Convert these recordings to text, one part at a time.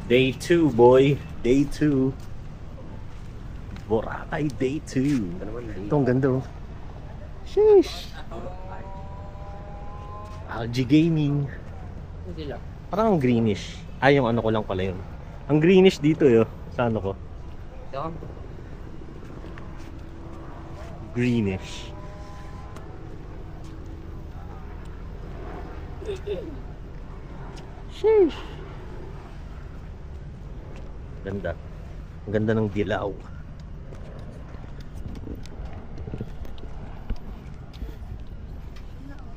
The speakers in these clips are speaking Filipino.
Day 2, boy. Day 2. Boracay Day 2. Ito ang ganda oh. Sheesh. LG Gaming. Hindi lang. Parang ang greenish. Ay, yung ano ko lang pala yun. Ang greenish dito yun. Sa ano ko? Ito. Greenish. Sheesh. Ganda. Ang ganda ng dilaw.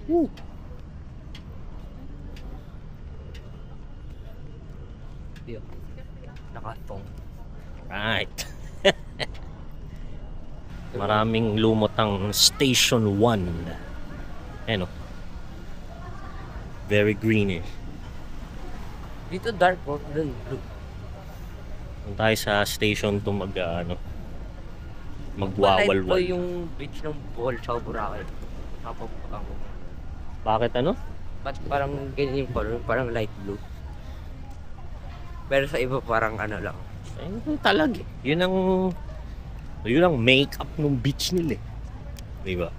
Woo. Yun. Nakatong. Right. Maraming lumot ang Station 1. Ano? Very greenish. Dito dark po. Doon blue. Kung tayo sa station to Maliit magwawalwal. po yung beach ng Bohol sa Boracay. Tapos ako. Bakit ano? Ba't parang ganyan yung color? Parang light blue. Pero sa iba parang ano lang. Ayun talag eh. Yun ang make-up ng beach nila eh. Di ba?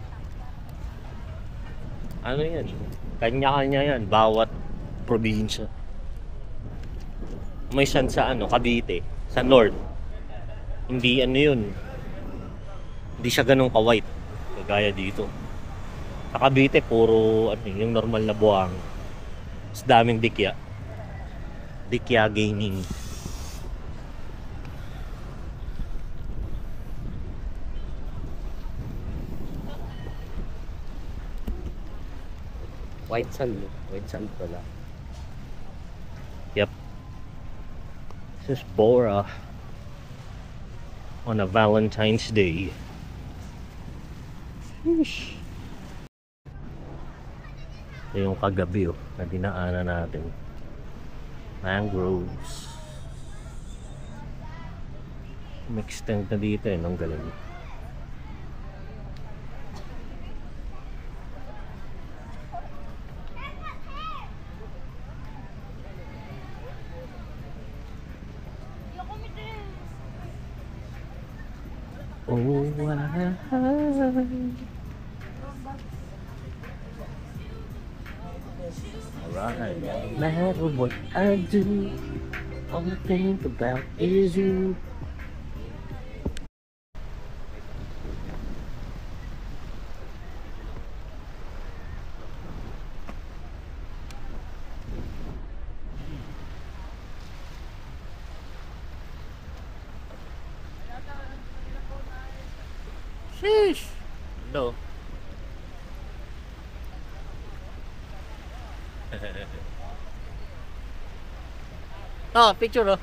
Ano yan? Kanya-kanya yan. Bawat probinsya. May san sa ano, Cavite. Sa North. Hindi ano yun. Hindi siya ganun ka-white. Kagaya dito. Sa Cavite, puro ano, yung normal na buwang. Mas daming dikya. Dikya Gaming. White sand. White sand pala. Yep. This is Bora on a Valentine's Day. Sheesh. Ito yung kagabi na dinaanan natin. Mangroves. Extend na dito ang galing. Oh, alright. No matter what I do, all I think about is you. Sheesh! No. Oh, picture oh.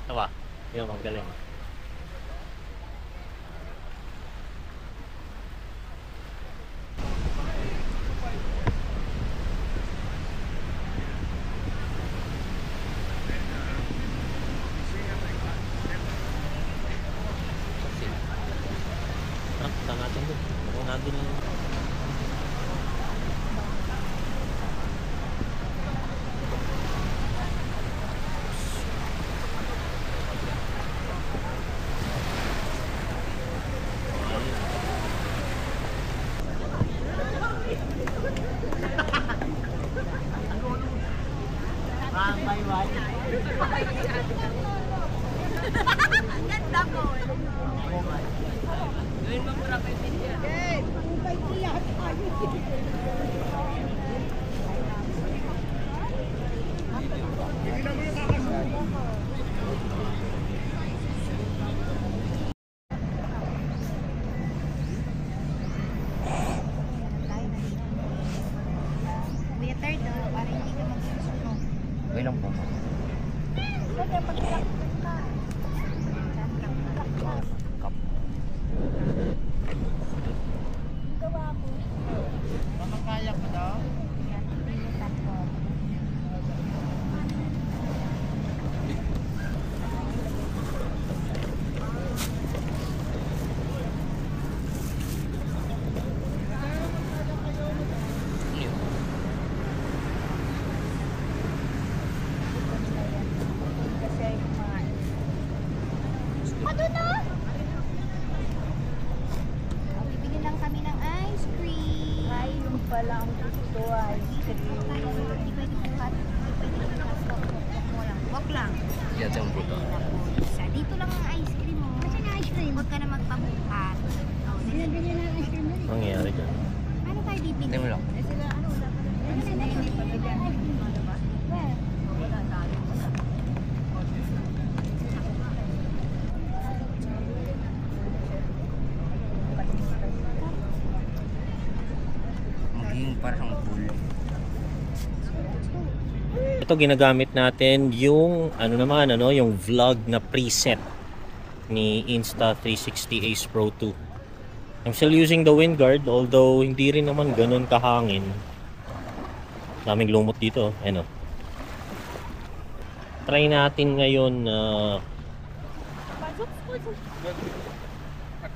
Tawa. Yung magaling. Natin doon. Kung natin Ganda ko. Okay lang po. Makakaya ko daw? Ito ginagamit natin yung yung vlog na preset ni Insta360 Ace Pro 2. I'm still using the wind guard, although hindi rin naman ganun kahangin. Daming lumot dito, Try natin ngayon na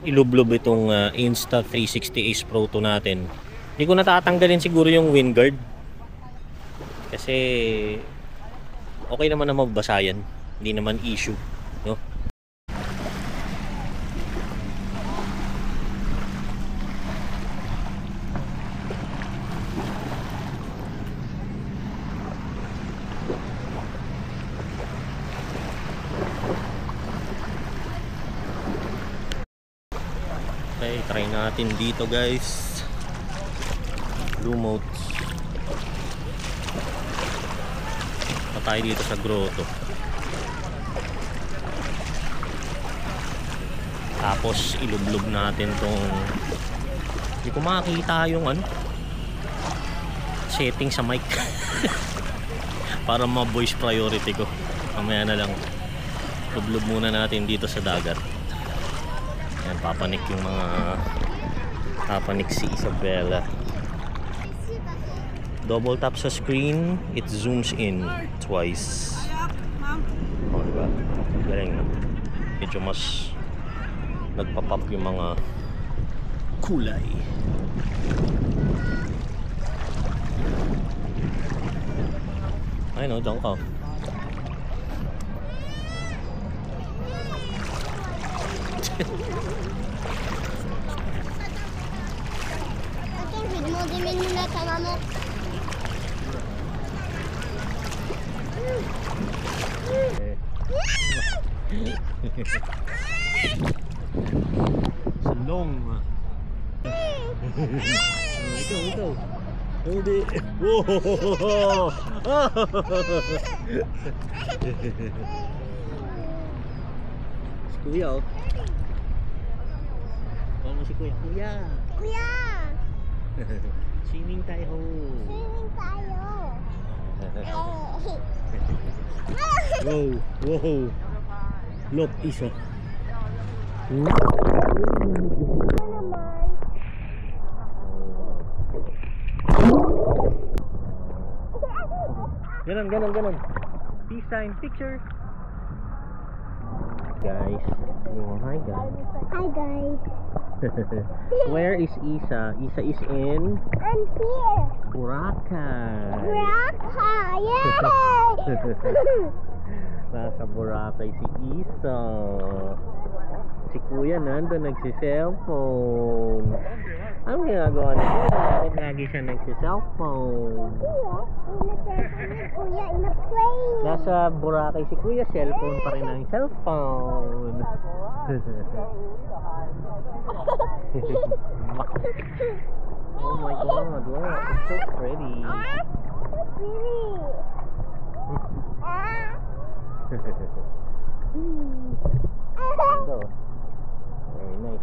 ilublob itong Insta360 Ace Pro 2 natin. Hindi ko natatanggalin siguro yung wind guard. Kasi okay naman na mabasa yan. Hindi naman issue, no? Okay, try natin dito guys. Blue modes. Tayo dito sa grotto. Tapos ilublob natin tong, hindi ko makakita yung setting sa mic. Para ma-voice priority ko. Mamaya na lang. Lublob muna natin dito sa dagat. Ayan, papanik yung mga si Isabella. Double tap sa screen, it zooms in twice. Oh, diba? Galing na. Medyo mas nagpa-pop yung mga kulay. Ay no, dyan ka. Salong. Ikaw. Hindi. Wow. Si Kuya, oh. Paano si Kuya? Kuya. Swimming tayo. Wow. Lot isa. Ganon. Peace time picture. Guys. Hi guys. Where is Isa? Isa is in I'm here. Boracay. Yay! Nasa Boracay si Isa. Si Kuya nandun nagsi-cellphone. Anong ginagawa niya? Bakit lagi siya nagsi-cellphone? Kuya, in a plane. Nasa Boracay si Kuya, cellphone pa rin ang cellphone. Oh my god, wow, it's so pretty. Ito. Very nice.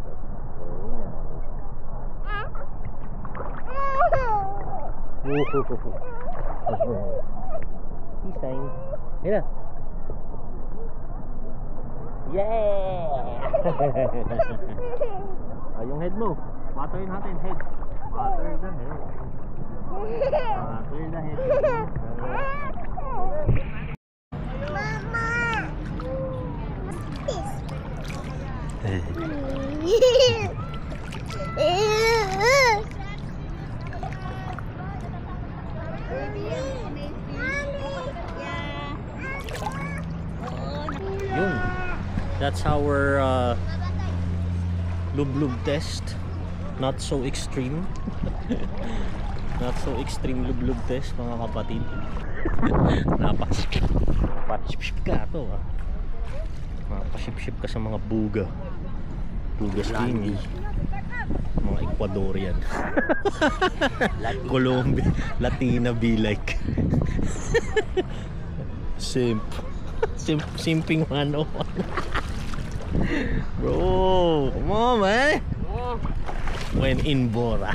Peace time. Mira. Yeah! Yung head mo. Water natin, head. Water the head. Water the head. Mama! Yun. That's our lub-lub test. Not so extreme. Not so extreme lub-lub test, mga kapatid. Napasip ka to, ah. Napasip-sip ka sa mga buga. Buga skinny. Mga Ecuadorian. Colombia. Latina be like. Simping 101. Bro, come on, man. When in Bora.